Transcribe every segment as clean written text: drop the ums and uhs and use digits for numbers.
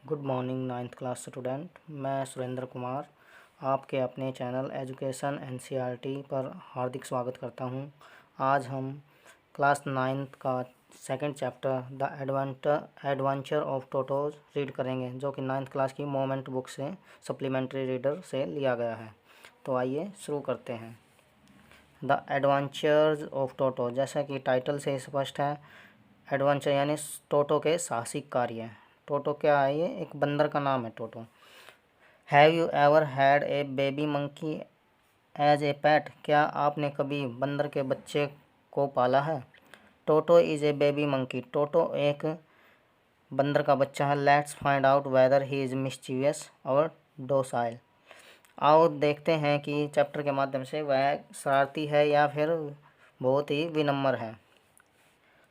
Good morning ninth class student. मैं सुरेंद्र कुमार आपके अपने चैनल एजुकेशन एनसीईआरटी पर हार्दिक स्वागत करता हूं। आज हम क्लास नाइन्थ का second chapter the adventure of टोटोज read करेंगे, जो कि नाइन्थ क्लास की मोमेंट बुक से सप्लीमेंट्री रीडर से लिया गया है। तो आइए शुरू करते हैं। द एडवेंचर्स ऑफ टोटो, जैसा कि टाइटल से स्पष्ट है, एडवेंचर यानी टोटो के साहसिक कार्य। टोटो क्या है? ये एक बंदर का नाम है Toto. Have you ever had a baby monkey as a pet? क्या आपने कभी बंदर के बच्चे को पाला है? Toto is a baby monkey. Toto एक बंदर का बच्चा है। Let's find out whether he is mischievous और डोसाइल। आओ देखते हैं कि चैप्टर के माध्यम से वह शरारती है या फिर बहुत ही विनम्र है।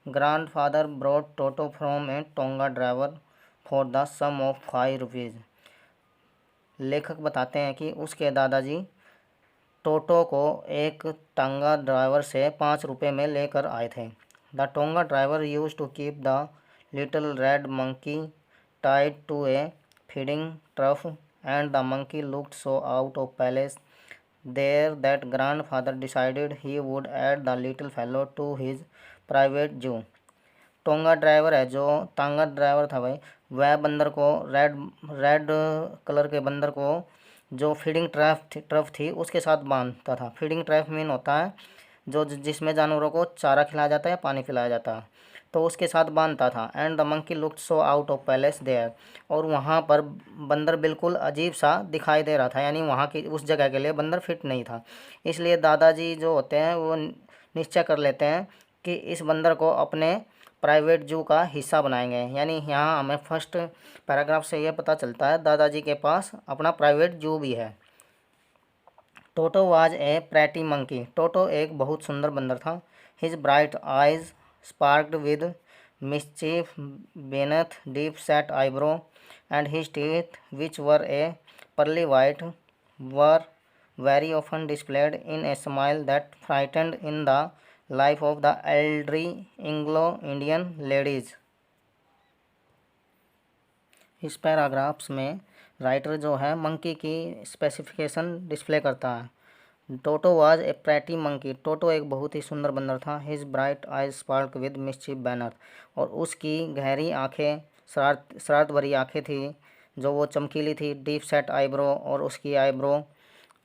Grandfather brought Toto from a tonga driver for the sum of 5 rupees. लेखक बताते हैं कि उसके दादाजी टोटो को एक टोंगा ड्राइवर से 5 रुपये में लेकर आए थे। The tonga driver used to keep the little red monkey tied to a feeding trough and the monkey looked so out of palace there that grandfather decided he would add the little fellow to his private zoo. Tonga driver है, जो टांगा driver था भाई, वह बंदर को red colour के बंदर को जो फीडिंग ट्रफ थी उसके साथ बांधता था। फीडिंग ट्रफ मीन होता है जो जिसमें जानवरों को चारा खिलाया जाता है या पानी पिलाया जाता है, तो उसके साथ बांधता था। And the monkey looked so out of palace there, और वहाँ पर बंदर बिल्कुल अजीब सा दिखाई दे रहा था, यानी वहाँ की उस जगह के लिए बंदर फिट नहीं था। इसलिए दादाजी जो होते हैं वो निश्चय कर लेते हैं कि इस बंदर को अपने प्राइवेट जू का हिस्सा बनाएंगे। यानी यहाँ हमें फर्स्ट पैराग्राफ से यह पता चलता है दादाजी के पास अपना प्राइवेट जू भी है। Toto was a pretty monkey. Toto एक बहुत सुंदर बंदर था। His bright eyes sparkled with mischief beneath deep set eyebrow and his teeth which were a pearly white were very often displayed in a smile that frightened in the life of the elderly Anglo-Indian ladies। इस paragraphs में writer जो है monkey की specification display करता है। Toto was a pretty monkey. Toto एक बहुत ही सुंदर बंदर था। His bright eyes spark with mischief banner, और उसकी गहरी आंखें, शरारत भरी आंखें थी जो वो चमकीली थी। डीप सेट आईब्रो, और उसकी आईब्रो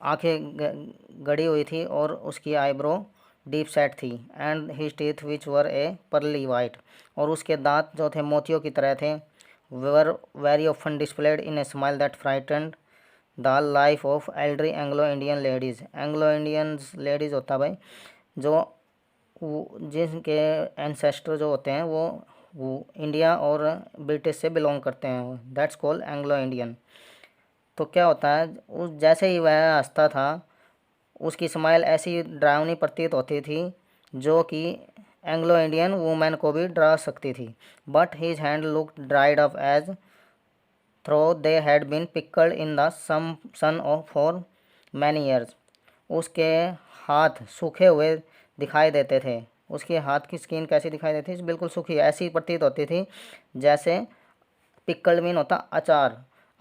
आंखें गड़ी हुई थी और उसकी आईब्रो डीप सेट थी। And his teeth which were a pearly white, और उसके दांत जो थे मोतियों की तरह थे। Were very often displayed in a smile that frightened the life of elderly Anglo Indian ladies. Anglo Indian ladies होता भाई जो जिनके एंसेस्टर जो होते हैं वो इंडिया और ब्रिटिश से बिलोंग करते हैं, दैट्स कॉल्ड एंग्लो इंडियन। तो क्या होता है, उस जैसे ही वह हंसता था उसकी स्माइल ऐसी डरावनी प्रतीत होती थी जो कि एंग्लो इंडियन वुमेन को भी डरा सकती थी। But his hand look dried up as though they had been pickled in the sun of for many years. उसके हाथ सूखे हुए दिखाई देते थे। उसके हाथ की स्किन कैसी दिखाई देती थी? बिल्कुल सूखी, ऐसी प्रतीत होती थी जैसे पिकल्ड मीन होता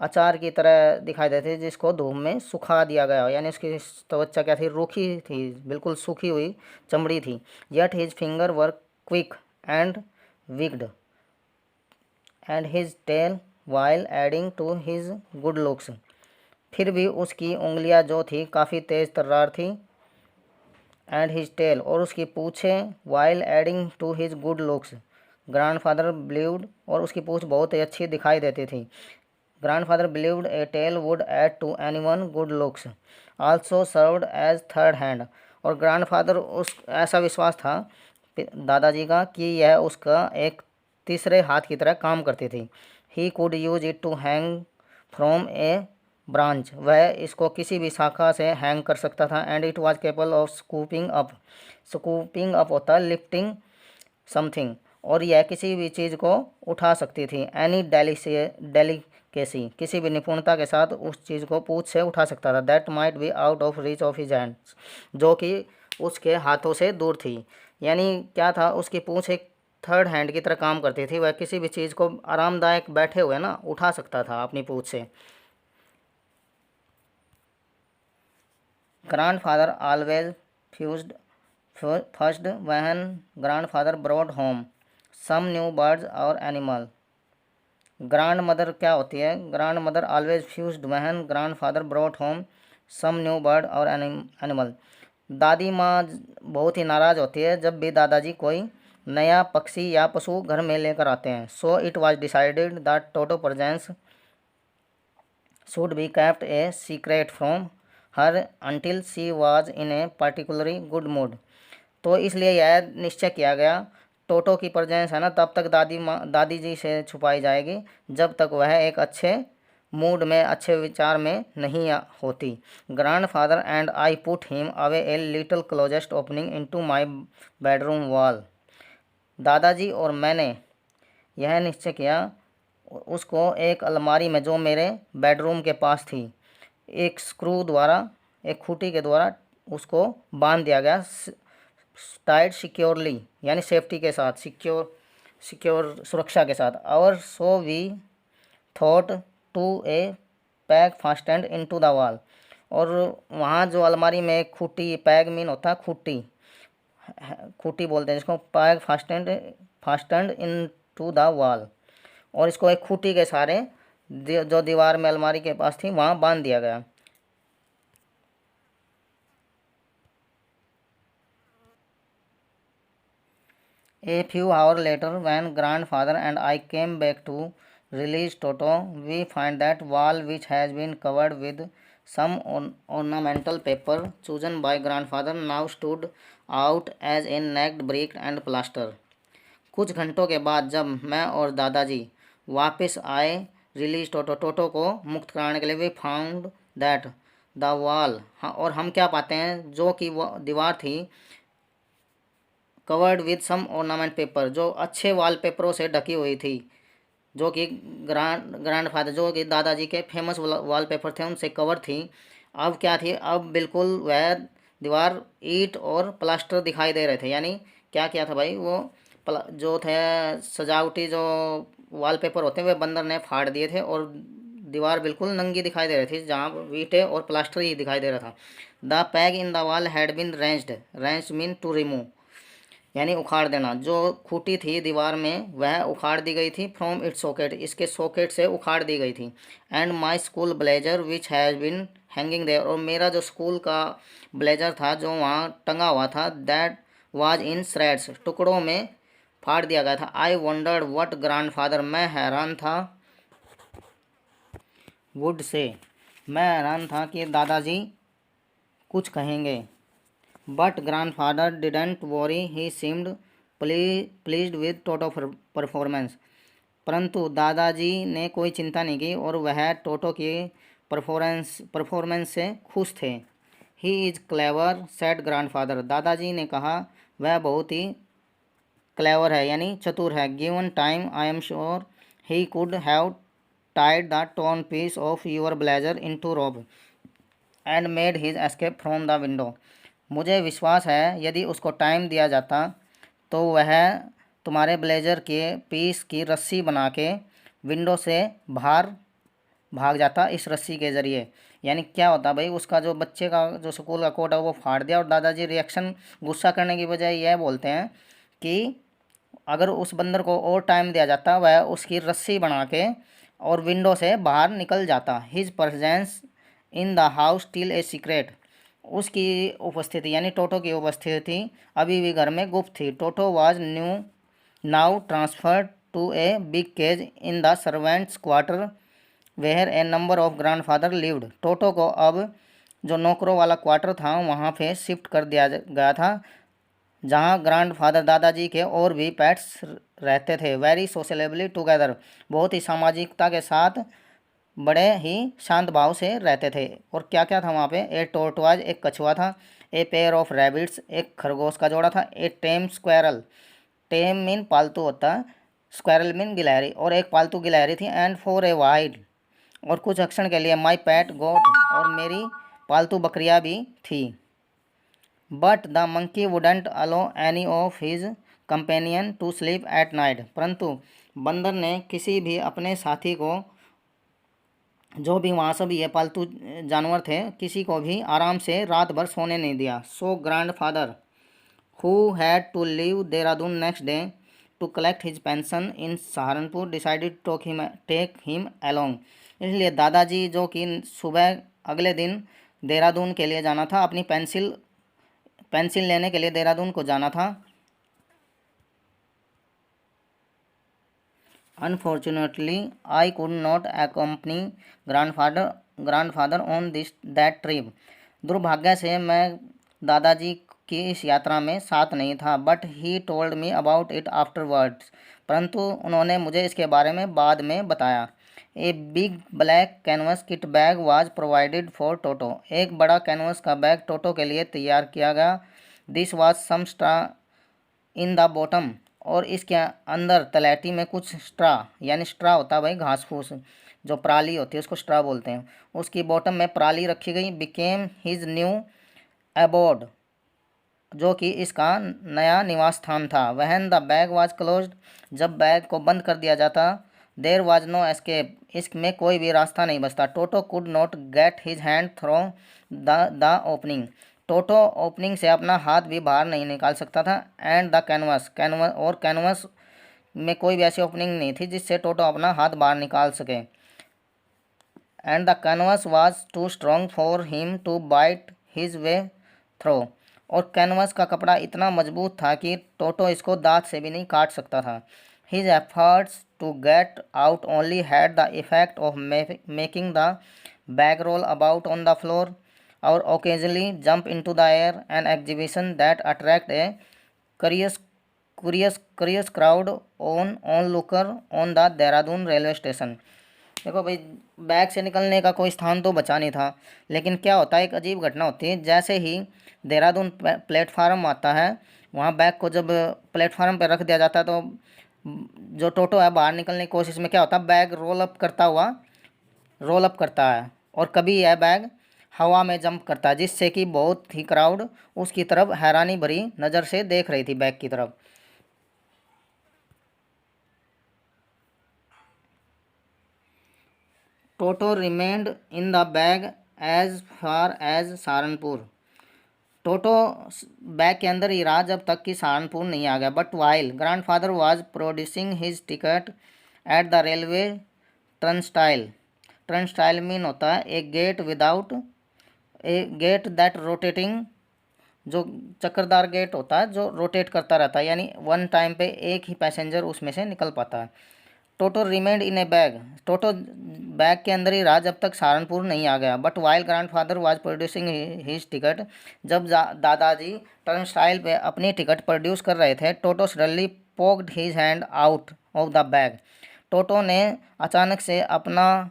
अचार की तरह दिखाई देती थी, जिसको धूप में सुखा दिया गया हो। यानी उसकी त्वचा क्या थी? रूखी थी, बिल्कुल सूखी हुई चमड़ी थी। Yet his finger were quick and wicked and his tail while adding to his good looks. फिर भी उसकी उंगलियां जो थी काफ़ी तेज तर्रार थी। एंड हिज टेल, और उसकी पूँछें, while adding to his good looks. Grandfather believed, और उसकी पूँछ बहुत ही अच्छी दिखाई देती थी। Grandfather believed a tail would add to anyone good looks, also served as third hand। और ग्रैंडफादर उस ऐसा विश्वास था दादाजी का कि यह उसका एक तीसरे हाथ की तरह काम करती थी। He could use it to hang from a branch। वह इसको किसी भी शाखा से हैंग कर सकता था। And it was capable of scooping up। scooping up होता है lifting something, और यह किसी भी चीज़ को उठा सकती थी। Any किसी भी निपुणता के साथ उस चीज़ को पूँछ से उठा सकता था। That might be out of reach of his hands, जो कि उसके हाथों से दूर थी। यानी क्या था, उसकी पूँछ एक थर्ड हैंड की तरह काम करती थी। वह किसी भी चीज़ को आरामदायक बैठे हुए ना उठा सकता था अपनी पूँछ से। Grandfather always fussed first when grandfather brought home some new birds और एनिमल। ग्रैंड मदर क्या होती है? Grandmother always fussed when grandfather brought home some new bird और एनिमल। दादी माँ बहुत ही नाराज़ होती है जब भी दादाजी कोई नया पक्षी या पशु घर में लेकर आते हैं। So it was decided that toto presence should be kept a secret from her until she was in A particularly good mood. तो इसलिए यह निश्चय किया गया टोटो की प्रेजेंस है ना तब तक दादी जी से छुपाई जाएगी जब तक वह एक अच्छे मूड में, अच्छे विचार में नहीं होती। Grandfather and I put him away a little closest opening into my bedroom wall. दादाजी और मैंने यह निश्चय किया उसको एक अलमारी में जो मेरे बेडरूम के पास थी, एक स्क्रू द्वारा, एक खूंटी के द्वारा उसको बांध दिया गया, टाइड सिक्योरली यानी सेफ्टी के साथ, सिक्योर सुरक्षा के साथ। और so we thought to a peg fastened into the wall. और वहाँ जो अलमारी में एक खूंटी, पैग मीन होता है खूंटी, खूंटी बोलते हैं जिसको, peg fastened into the wall. और इसको एक खूंटी के सहारे जो दीवार में अलमारी के पास थी वहाँ बांध दिया गया। A few hours later, when grandfather and I came back to release Toto, we find that wall which has been covered with some ornamental paper chosen by grandfather now stood out as a naked brick and plaster. कुछ घंटों के बाद जब मैं और दादाजी वापस आए रिलीज टोटो को मुक्त कराने के लिए, we found that the wall, और हम क्या पाते हैं, जो कि वो दीवार थी covered with some ornament paper, जो अच्छे वॉलपेपरों से ढकी हुई थी, जो कि ग्रैंडफादर, जो कि दादाजी के फेमस वॉलपेपर थे उनसे कवर थी। अब क्या थी, अब बिल्कुल वह दीवार ईंट और प्लास्टर दिखाई दे रहे थे। यानी क्या किया था भाई, वो जो थे सजावटी जो वॉलपेपर होते हैं वे बंदर ने फाड़ दिए थे और दीवार बिल्कुल नंगी दिखाई दे रही थी जहाँ ईंटें और प्लास्टर ही दिखाई दे रहा था। The peg in the wall had been wrenched mean to remove, यानी उखाड़ देना। जो खूंटी थी दीवार में वह उखाड़ दी गई थी, फ्रॉम इट्स सॉकेट, इसके सॉकेट से उखाड़ दी गई थी। And my school blazer which has been hanging there, और मेरा जो स्कूल का ब्लेजर था जो वहाँ टंगा हुआ था, दैट वाज इन श्रेड्स, टुकड़ों में फाड़ दिया गया था। आई वंडर्ड व्हाट ग्रैंडफादर, मैं हैरान था, वुड से, मैं हैरान था कि दादाजी कुछ कहेंगे। But grandfather didn't worry, he seemed pleased with toto performance, परंतु दादाजी ने कोई चिंता नहीं की और वह टोटो की परफॉर्मेंस से खुश थे। He is clever said grandfather, दादाजी ने कहा वह बहुत ही क्लेवर है यानी चतुर है। Given time I am sure he could have tied the torn piece of your blazer into rope and made his escape from the window, मुझे विश्वास है यदि उसको टाइम दिया जाता तो वह तुम्हारे ब्लेजर के पीस की रस्सी बना के विंडो से बाहर भाग जाता इस रस्सी के ज़रिए। यानी क्या होता भाई, उसका जो बच्चे का जो स्कूल का कोट है वो फाड़ दिया और दादाजी रिएक्शन गुस्सा करने की बजाय यह बोलते हैं कि अगर उस बंदर को और टाइम दिया जाता वह उसकी रस्सी बना के और विंडो से बाहर निकल जाता। His presence in the house till a secret, उसकी उपस्थिति यानी टोटो की उपस्थिति अभी भी घर में गुप्त थी। Toto was now transferred to a big cage in the servants quarter where a number of grandfather lived, Toto को अब जो नौकरों वाला क्वार्टर था वहाँ पे शिफ्ट कर दिया गया था जहाँ ग्रैंडफादर दादाजी के और भी पेट्स रहते थे। वेरी सोशलेबली टुगेदर, बहुत ही सामाजिकता के साथ बड़े ही शांत भाव से रहते थे। और क्या क्या था वहाँ पे, ए टोर्टवाज, एक कछुआ था, ए पेयर ऑफ रैबिट्स, एक खरगोश का जोड़ा था, ए टेम स्क्वायरल, टेम मीन पालतू होता है, स्क्वायरल मीन गिलहरी, और एक पालतू गिलहरी थी, एंड फॉर ए वाइल्ड, और कुछ अक्षण के लिए माई पैट गोट, और मेरी पालतू बकरियाँ भी थी। But the monkey wouldn't allow any of his companion to sleep at night. परंतु बंदर ने किसी भी अपने साथी को, जो भी वहाँ सब ये पालतू जानवर थे, किसी को भी आराम से रात भर सोने नहीं दिया। So grandfather, who had to leave Dehradun next day to collect his pension in Saharanpur, decided to take him along. इसलिए दादाजी, जो कि सुबह अगले दिन देहरादून के लिए जाना था, अपनी पेंसिल लेने के लिए देहरादून को जाना था। Unfortunately I could not accompany grandfather on that trip. दुर्भाग्य से मैं दादाजी की इस यात्रा में साथ नहीं था। But he told me about it afterwards. परंतु उन्होंने मुझे इसके बारे में बाद में बताया। A big black canvas kit bag was provided for Toto. एक बड़ा कैनवस का बैग टोटो के लिए तैयार किया गया। This was some straw in the bottom, और इसके अंदर तलैटी में कुछ स्ट्रा, यानी स्ट्रा होता है भाई घास फूस, जो पराली होती है उसको स्ट्रा बोलते हैं, उसकी बॉटम में पराली रखी गई। बिकेम हिज न्यू एबोर्ड, जो कि इसका नया निवास स्थान था। वहन द बैग वाज क्लोज्ड, जब बैग को बंद कर दिया जाता, देर वाज नो एस्केप, इसमें कोई भी रास्ता नहीं बचता। Toto could not get his hand through the opening, Toto opening से अपना हाथ भी बाहर नहीं निकाल सकता था। एंड द कैनवस में कोई भी ऐसी ओपनिंग नहीं थी जिससे टोटो अपना हाथ बाहर निकाल सके। And the canvas was too strong for him to bite his way through, और कैनवस का कपड़ा इतना मजबूत था कि टोटो इसको दांत से भी नहीं काट सकता था। His efforts to get out only had the effect of making the bag roll about on the floor और occasionally jump into the air, an exhibition that attract a curious curious crowd on onlooker on the Dehradun railway station. देखो भाई, bag से निकलने का कोई स्थान तो बचा नहीं था, लेकिन क्या होता है, एक अजीब घटना होती है। जैसे ही देहरादून प्लेटफार्म आता है, वहाँ बैग को जब प्लेटफार्म पर रख दिया जाता है, तो जो टोटो है बाहर निकलने की कोशिश में क्या होता है, बैग रोल अप करता है, और कभी यह बैग हवा में जंप करता है, जिससे कि बहुत ही क्राउड उसकी तरफ हैरानी भरी नज़र से देख रही थी बैग की तरफ। Toto remained in the bag as far as Saharanpur, Toto bag के अंदर ही रहा जब तक कि सहारनपुर नहीं आ गया। But while grandfather was producing his ticket at the railway turnstile, turnstile mean होता है a gate without a gate that rotating, जो चक्करदार गेट होता है जो रोटेट करता रहता है, यानी वन टाइम पे एक ही पैसेंजर उसमें से निकल पाता है। Toto remained in a bag, Toto bag के अंदर ही रहा जब तक सहारनपुर नहीं आ गया। But while grandfather was producing his ticket, जब दादाजी टर्न स्टाइल पे अपनी टिकट प्रोड्यूस कर रहे थे, Toto suddenly poked his hand out of the bag, Toto ने अचानक से अपना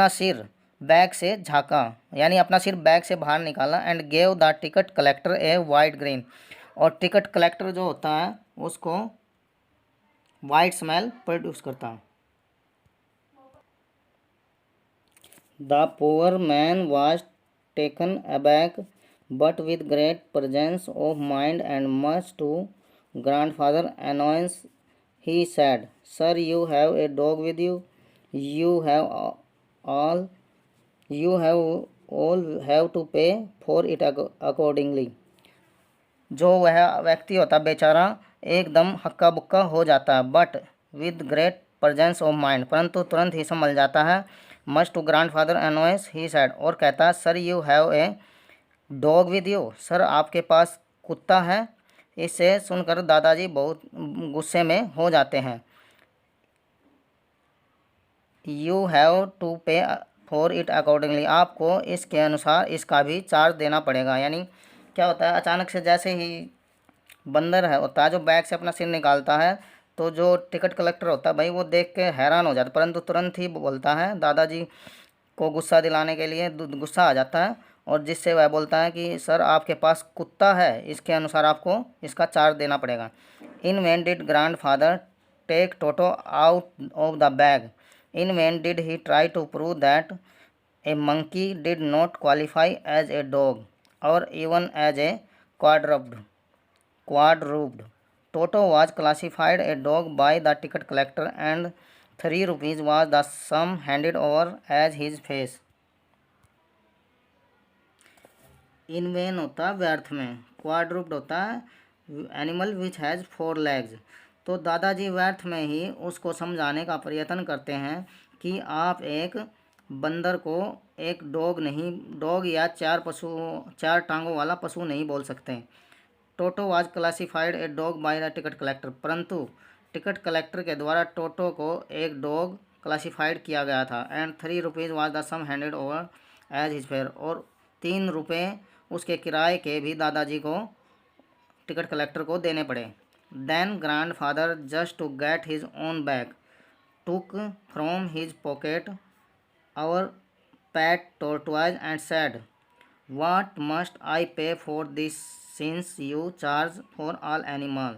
सिर बैग से झाँका, यानी अपना सिर बैग से बाहर निकाला। And gave the ticket collector a wide grin, और टिकट कलेक्टर जो होता है उसको वाइट स्मेल प्रोड्यूस करता है। The poor man was taken aback but with great presence of mind and much to grandfather annoyance he said, sir, you have a dog with you, you have all have to pay for it accordingly। जो वह व्यक्ति होता बेचारा एकदम हक्का बुक्का हो जाता है, but with great presence of mind, परंतु तुरंत ही संभल जाता है। Much to grandfather annoyance he said, और कहता है sir you have a dog with you, sir आपके पास कुत्ता है। इसे सुनकर दादाजी बहुत गुस्से में हो जाते हैं। यू हैव टू पे फॉर इट अकॉर्डिंगली, आपको इसके अनुसार इसका भी चार्ज देना पड़ेगा। यानी क्या होता है, अचानक से जैसे ही बंदर है होता है जो बैग से अपना सिर निकालता है, तो जो टिकट कलेक्टर होता है भाई वो देख के हैरान हो जाता है, परंतु तुरंत ही बोलता है, दादाजी को गुस्सा दिलाने के लिए गुस्सा आ जाता है, और जिससे वह बोलता है कि सर आपके पास कुत्ता है, इसके अनुसार आपको इसका चार्ज देना पड़ेगा। In vain did grandfather take Toto out of the bag, in vain did he try to prove that a monkey did not qualify as a dog और even as a quadruped, quadruped. Toto was classified a dog by the ticket collector, and 3 rupees was the sum handed over as his face. In when होता है व्यर्थ में, क्वाड्रुप्ड होता है animal which has 4 legs. तो दादाजी व्यर्थ में ही उसको समझाने का प्रयत्न करते हैं कि आप एक बंदर को एक डॉग या 4 टांगों वाला पशु नहीं बोल सकते। टोटो was classified a dog by the ticket collector, परंतु टिकट कलेक्टर के द्वारा टोटो को एक डॉग क्लासिफाइड किया गया था। And 3 rupees was the sum handed over as his fare, और 3 रुपये उसके किराए के भी दादाजी को टिकट कलेक्टर को देने पड़े। Then grandfather just to get his own bag took from his pocket our pet tortoise and said, what must I pay for this since you charge for all animal.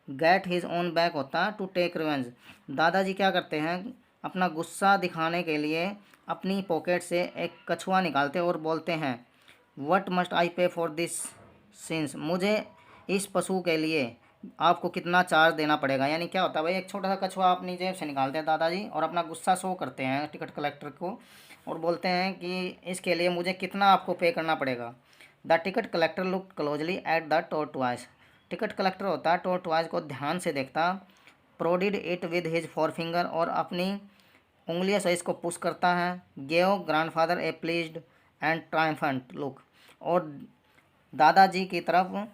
Get his own bag होता to take revenge. दादाजी क्या करते हैं, अपना गुस्सा दिखाने के लिए अपनी पॉकेट से एक कछुआ निकालते और बोलते हैं, what must I pay for this since, मुझे इस पशु के लिए आपको कितना चार्ज देना पड़ेगा। यानी क्या होता है भाई, एक छोटा सा कछुआ अपनी जेब से निकालते हैं दादाजी और अपना गुस्सा शो करते हैं टिकट कलेक्टर को और बोलते हैं कि इसके लिए मुझे कितना आपको पे करना पड़ेगा। The ticket collector look closely at the tortoise. Ticket collector होता है टोर्टवाइज को ध्यान से देखता, prodded it with his 4 finger, और अपनी उंगलियों से इसको पुश करता है। Gave grandfather a pleased and triumphant look, और दादाजी की तरफ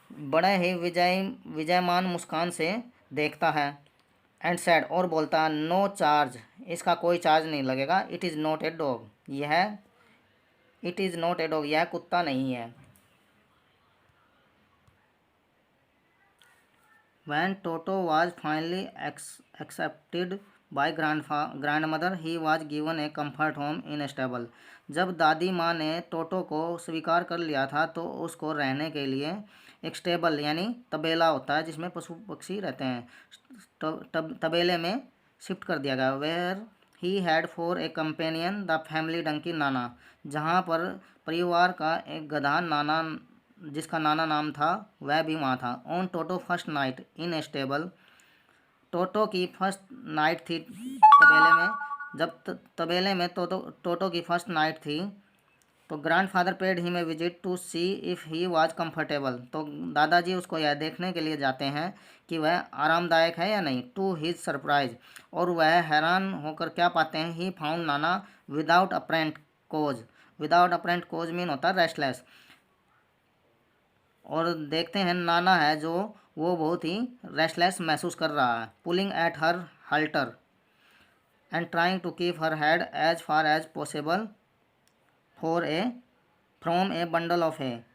बड़े ही विजयमान मुस्कान से देखता है। एंड सेड, और बोलता है, नो चार्ज, इसका कोई चार्ज नहीं लगेगा। It is not a dog, यह कुत्ता नहीं है। When Toto was finally accepted by grandmother, he was given a comfort home in a stable. जब दादी माँ ने टोटो को स्वीकार कर लिया था तो उसको रहने के लिए एक स्टेबल यानी तबेला होता है जिसमें पशु पक्षी रहते हैं, तबेले में शिफ्ट कर दिया गया। Where he had for a companion the family donkey Nana, जहाँ पर परिवार का एक गधा नाना जिसका नाना नाम था वह भी वहाँ था। On Toto first night in a stable, Toto की फर्स्ट नाइट थी तबेले में, जब तबेले में टोटो की फर्स्ट नाइट थी तो grandfather paid him a visit to see if he was comfortable. तो दादाजी उसको यह देखने के लिए जाते हैं कि वह आरामदायक है या नहीं। टू हिज सरप्राइज, और वह हैरान होकर क्या पाते हैं, he found Nana without अप्रेंट cause. Without अप्रेंट cause mean होता है रेस्टलेस, और देखते हैं नाना है जो वो बहुत ही रेस्टलेस महसूस कर रहा है। Pulling at her halter and trying to keep her head as far as possible from a bundle of है।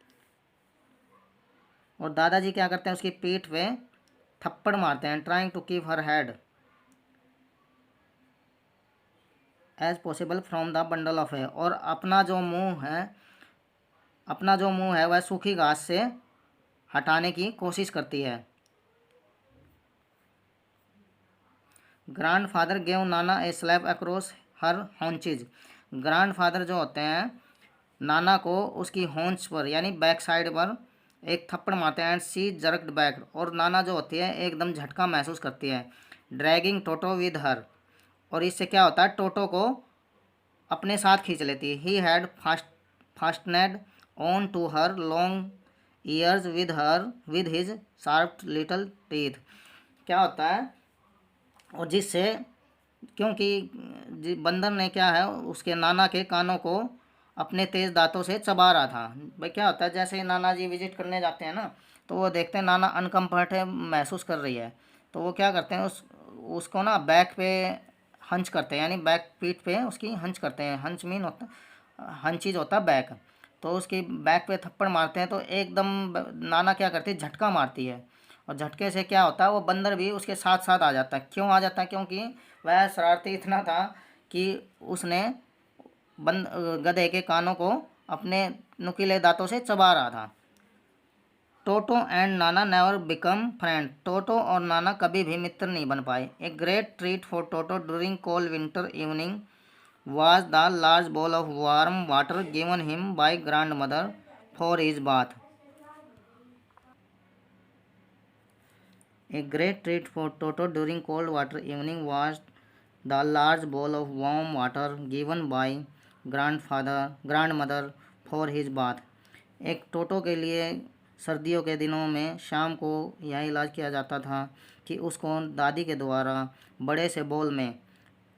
और दादाजी क्या करते हैं, उसकी पीठ पे थप्पड़ मारते हैं। Trying to keep her head as possible from the bundle of है, और अपना जो मुंह है वह सूखी घास से हटाने की कोशिश करती है। ग्रैंड फादर गेव नाना ए स्लैप अक्रॉस हर हॉन्चेज। ग्रैंड फादर जो होते हैं नाना को उसकी हॉन्च पर यानी बैक साइड पर एक थप्पड़ मारते हैं। एंड सी जर्क्ड बैक, और नाना जो होती है एकदम झटका महसूस करती है। ड्रैगिंग टोटो विद हर, और इससे क्या होता है, टोटो को अपने साथ खींच लेती है। He had fastened on to her long ears with his sharp little teeth. क्या होता है, और जिससे क्योंकि बंदर ने क्या है उसके नाना के कानों को अपने तेज़ दांतों से चबा रहा था। भाई क्या होता है, जैसे नाना जी विजिट करने जाते हैं ना तो वो देखते हैं नाना अनकम्फर्टेबल महसूस कर रही है, तो वो क्या करते हैं उसको ना बैक पे हंच करते हैं, यानी बैक पीठ पे उसकी हंच करते हैं। हंच मीन होता हंचीज होता है बैक, तो उसकी बैक पे थप्पड़ मारते हैं तो एकदम नाना क्या करती है, झटका मारती है, और झटके से क्या होता है वो बंदर भी उसके साथ साथ आ जाता है। क्यों आ जाता है, क्योंकि वह शरारती इतना था कि उसने गधे के कानों को अपने नुकीले दांतों से चबा रहा था। टोटो and Nana never become friend, टोटो और नाना कभी भी मित्र नहीं बन पाए। A great treat for Toto during cold winter evening was the large bowl of warm water given him by grandmother for his bath. A great treat for Toto during cold water evening was the large bowl of warm water given by grandmother for his bath. एक टोटो के लिए सर्दियों के दिनों में शाम को यह इलाज किया जाता था कि उसको दादी के द्वारा बड़े से बोल में,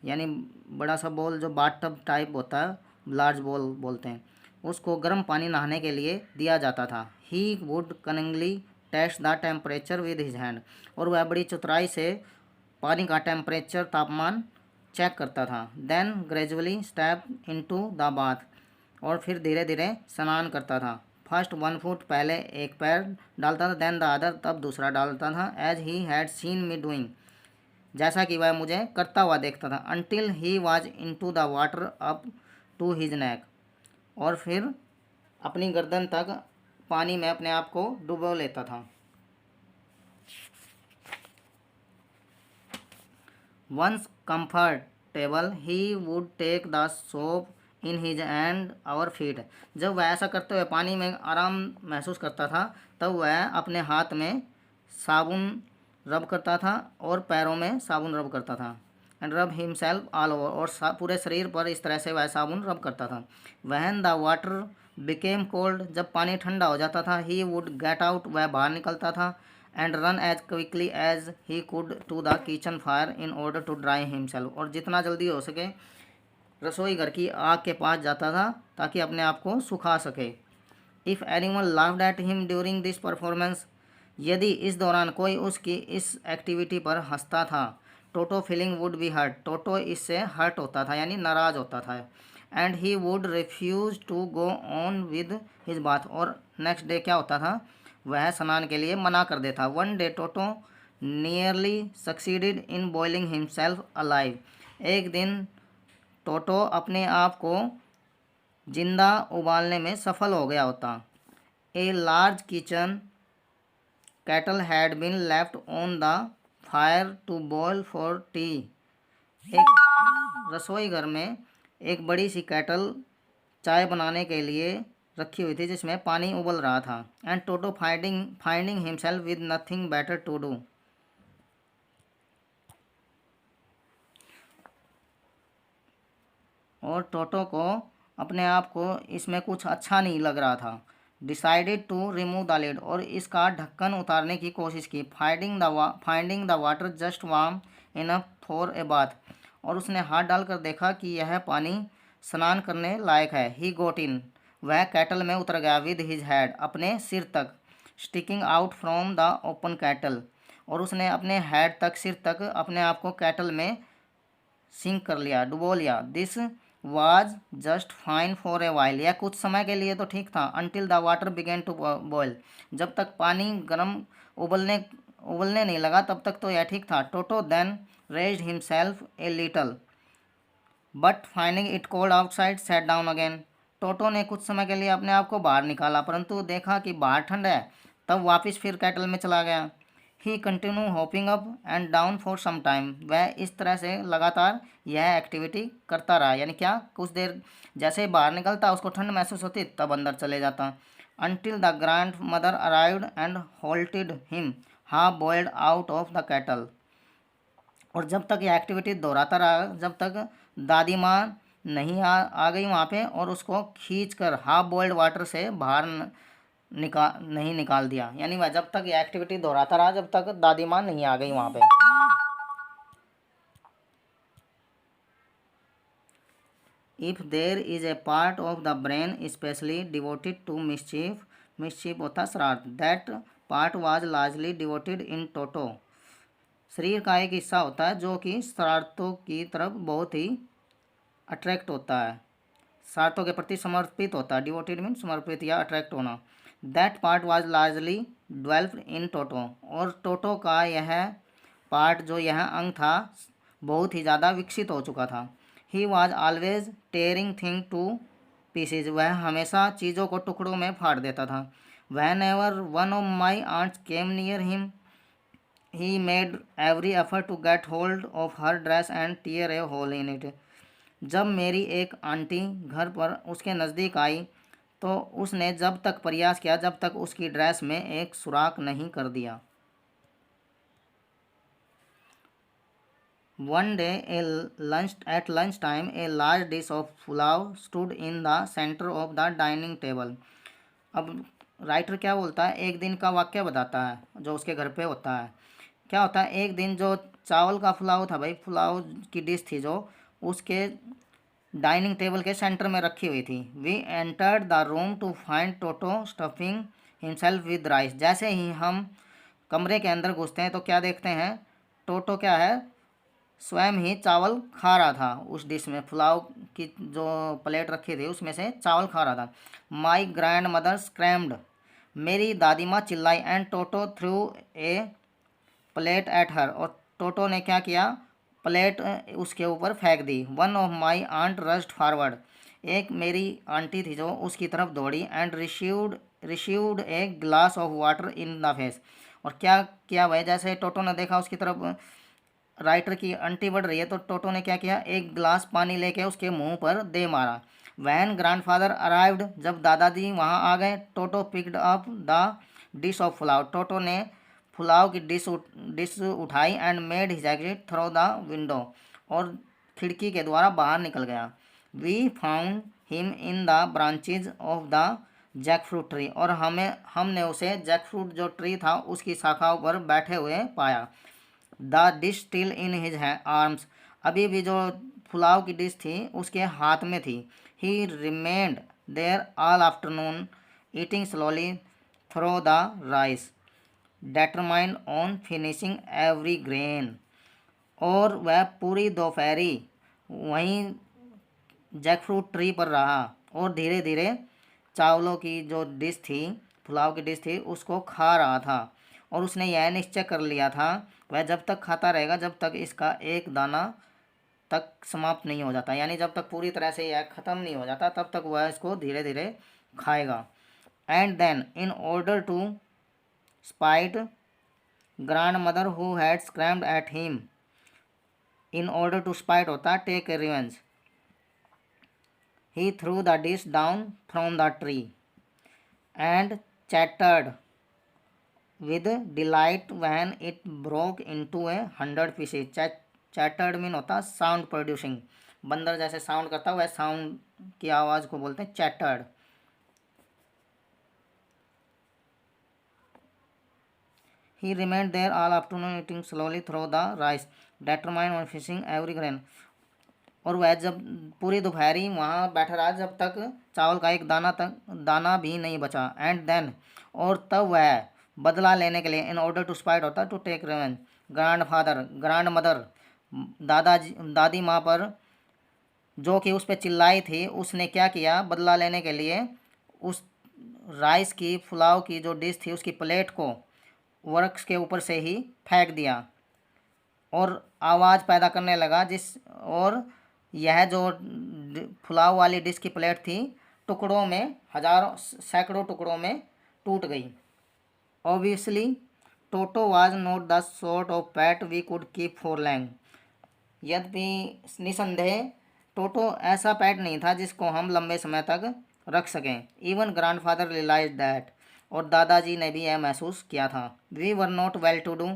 यानी बड़ा सा बोल जो बाथ टब टाइप होता है, लार्ज बोल बोलते हैं, उसको गर्म पानी नहाने के लिए दिया जाता था। He would cunningly test the temperature with his hand, और वह बड़ी चतुराई से पानी का टेम्परेचर तापमान चेक करता था। Then gradually step into the bath, और फिर धीरे धीरे स्नान करता था। फर्स्ट 1 फुट पहले एक पैर डालता था, देन द अदर तब दूसरा डालता था। As he had seen me doing, जैसा कि वह मुझे करता हुआ देखता था। Until he was into the water up to his neck, और फिर अपनी गर्दन तक पानी में अपने आप को डुबो लेता था। Once comfortable he would take the soap in his and our feet, जब वह ऐसा करते हुए पानी में आराम महसूस करता था तब वह अपने हाथ में साबुन रब करता था और पैरों में साबुन रब करता था। एंड रब हिमसेल्फ ऑल ओवर, और पूरे शरीर पर इस तरह से वह साबुन रब करता था। वहन द वाटर बिकेम कोल्ड, जब पानी ठंडा हो जाता था, ही वुड गेट आउट, वह बाहर निकलता था। And run as quickly as he could to the kitchen fire in order to dry himself, और जितना जल्दी हो सके रसोई घर की आग के पास जाता था ताकि अपने आप को सुखा सके। If anyone laughed at him during this performance, यदि इस दौरान कोई उसकी इस एक्टिविटी पर हंसता था, Toto feeling would be hurt, Toto इससे हर्ट होता था यानी नाराज़ होता था। And he would refuse to go on with his bath, और नेक्स्ट डे क्या होता था, वह स्नान के लिए मना कर देता। One day toto nearly succeeded in boiling himself alive, एक दिन टोटो अपने आप को जिंदा उबालने में सफल हो गया होता। A large kitchen kettle had been left on the fire to boil for tea, एक रसोई घर में एक बड़ी सी कैटल चाय बनाने के लिए रखी हुई थी जिसमें पानी उबल रहा था। And Toto finding himself with nothing better to do, और टोटो को अपने आप को इसमें कुछ अच्छा नहीं लग रहा था। Decided to remove the lid, और इसका ढक्कन उतारने की कोशिश की। Finding the water just warm enough for a bath, और उसने हाथ डालकर देखा कि यह पानी स्नान करने लायक है। ही गोट इन, वह कैटल में उतर गया। विद हिज हेड, अपने सिर तक। Sticking out from the open cattle, और उसने अपने हेड तक, सिर तक अपने आप को कैटल में सिंक कर लिया, डुबो लिया। This was just fine for a while, यह कुछ समय के लिए तो ठीक था। Until the water began to boil, जब तक पानी गर्म उबलने नहीं लगा तब तक तो यह ठीक था। Toto then raised himself a little, but finding it cold outside sat down again, Toto ने कुछ समय के लिए अपने आप को बाहर निकाला, परंतु देखा कि बाहर ठंड है, तब वापस फिर कैटल में चला गया। He continue hopping up and down for some time, वह इस तरह से लगातार यह एक्टिविटी करता रहा, यानी क्या, कुछ देर जैसे ही बाहर निकलता उसको ठंड महसूस होती तब अंदर चले जाता। Until the grandmother arrived and hauled him half boiled out of the kettle, और जब तक यह एक्टिविटी दोहराता रहा, जब तक दादी माँ नहीं आ गई वहाँ पे और उसको खींच कर हाफ बॉइल्ड वाटर से बाहर नहीं निकाल दिया, यानी वह जब तक ये एक्टिविटी दोहराता रहा जब तक दादी माँ नहीं आ गई वहाँ पे। If there is a part of the brain specially devoted to mischief होता शरारत, that part was largely devoted in Toto, शरीर का एक हिस्सा होता है जो कि शरारतों की तरफ बहुत ही अट्रैक्ट होता है, शरारतों के प्रति समर्पित होता है। डिवोटेड मीन समर्पित या अट्रैक्ट होना। That part was largely developed in Toto, और टोटो का यह पार्ट जो यह अंग था बहुत ही ज़्यादा विकसित हो चुका था। He was always tearing thing to pieces, वह हमेशा चीज़ों को टुकड़ों में फाड़ देता था। Whenever one of my aunts came near him he made every effort to get hold of her dress and tear a hole in it, जब मेरी एक आंटी घर पर उसके नज़दीक आई तो उसने जब तक प्रयास किया जब तक उसकी ड्रेस में एक सुराख नहीं कर दिया। One day, at lunch time, a large dish of pulao stood in the center of the dining table. अब राइटर क्या बोलता है, एक दिन का वाक्य बताता है जो उसके घर पे होता है। क्या होता है, एक दिन जो चावल का पुलाव था भाई, पुलाव की डिश थी जो उसके डाइनिंग टेबल के सेंटर में रखी हुई थी। We entered the room to find Toto stuffing himself with rice. जैसे ही हम कमरे के अंदर घुसते हैं तो क्या देखते हैं, टोटो क्या है, स्वयं ही चावल खा रहा था। उस डिश में पुलाव की जो प्लेट रखी थी उसमें से चावल खा रहा था। माई ग्रैंड मदर स्क्रैम्ड, मेरी दादी माँ चिल्लाई, and Toto threw a plate at her, और टोटो ने क्या किया, प्लेट उसके ऊपर फेंक दी। One of my aunt rushed forward, एक मेरी आंटी थी जो उसकी तरफ दौड़ी, and received a glass of water in the face, और क्या किया भाई, जैसे टोटो ने देखा उसकी तरफ राइटर की आंटी बढ़ रही है तो टोटो ने क्या किया, एक गिलास पानी लेके उसके मुंह पर दे मारा। वैन ग्रैंडफादर अराइव्ड, जब दादाजी वहाँ आ गए, Toto picked up the dish of pulao, Toto ने पुलाव की डिश उठाई, and made his exit through the window, और खिड़की के द्वारा बाहर निकल गया। We found him in the branches of the jackfruit tree, और हमने उसे जैकफ्रूट जो ट्री था उसकी शाखाओं पर बैठे हुए पाया। The dish still in his arms, अभी भी जो पुलाव की डिश थी उसके हाथ में थी। He remained there all afternoon eating slowly through the rice, determined on finishing every grain, और वह पूरी दोपहरी वहीं जैकफ्रूट ट्री पर रहा और धीरे धीरे चावलों की जो डिश थी, पुलाव की डिश थी, उसको खा रहा था। और उसने यह निश्चय कर लिया था वह जब तक खाता रहेगा जब तक इसका एक दाना तक समाप्त नहीं हो जाता, यानी जब तक पूरी तरह से यह ख़त्म नहीं हो जाता तब तक वह इसको धीरे धीरे खाएगा। And then in order to spite grandmother who had screamed at him, in order to spite होता है take a revenge, he threw the dish down from the tree and chattered with delight when it broke into 100 pieces. Chattered mean होता sound producing, बंदर जैसे sound करता है वह sound की आवाज़ को बोलते हैं चैटर्ड। He remained there all afternoon eating slowly through the rice, determined on finishing every grain. और वह जब पूरी दोपहरी वहाँ बैठा रहा जब तक चावल का एक दाना भी नहीं बचा। एंड देन, और तब वह बदला लेने के लिए, इन ऑर्डर टू स्पाइट होता to take revenge, grandmother दादी माँ पर जो कि उस पर चिल्लाई थी, उसने क्या किया, बदला लेने के लिए उस राइस की पुलाव की जो डिश थी उसकी प्लेट को वृक्ष के ऊपर से ही फेंक दिया और आवाज़ पैदा करने लगा और यह जो पुलाव वाली डिश की प्लेट थी टुकड़ों में, सैकड़ों टुकड़ों में टूट गई। Obviously Toto was not the sort of pet we could keep for long, यद्यपि निसंदेह टोटो ऐसा पैट नहीं था जिसको हम लंबे समय तक रख सकें। इवन ग्रैंडफादर रियलाइज दैट, और दादाजी ने भी यह महसूस किया था। We were not well to do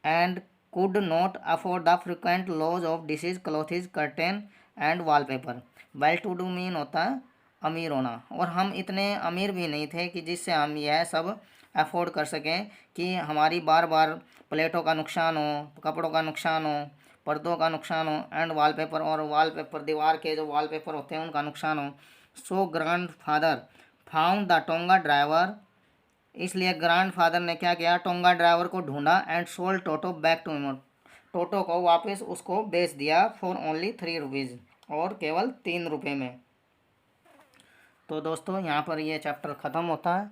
and could not afford the frequent loss of dishes, clothes, curtain and wallpaper. well to do mean होता है अमीर होना, और हम इतने अमीर भी नहीं थे कि जिससे हम यह सब अफोर्ड कर सकें कि हमारी बार बार प्लेटों का नुकसान हो, कपड़ों का नुकसान हो, पर्दों का नुकसान हो, एंड वॉलपेपर, और वॉलपेपर दीवार के जो वॉलपेपर होते हैं उनका नुकसान हो। So grandfather found the tonga driver, इसलिए ग्रैंडफादर ने क्या किया, टोंगा ड्राइवर को ढूंढा, and sold Toto back to him, Toto को वापस उसको बेच दिया फॉर ओनली 3 रुपीज़, और केवल 3 रुपये में। तो दोस्तों यहाँ पर ये चैप्टर ख़त्म होता है।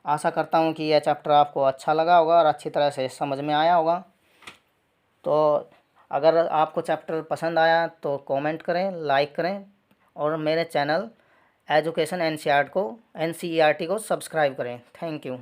आशा करता हूँ कि यह चैप्टर आपको अच्छा लगा होगा और अच्छी तरह से समझ में आया होगा। तो अगर आपको चैप्टर पसंद आया तो कमेंट करें, लाइक करें, और मेरे चैनल एजुकेशन NCERT को सब्सक्राइब करें। Thank you.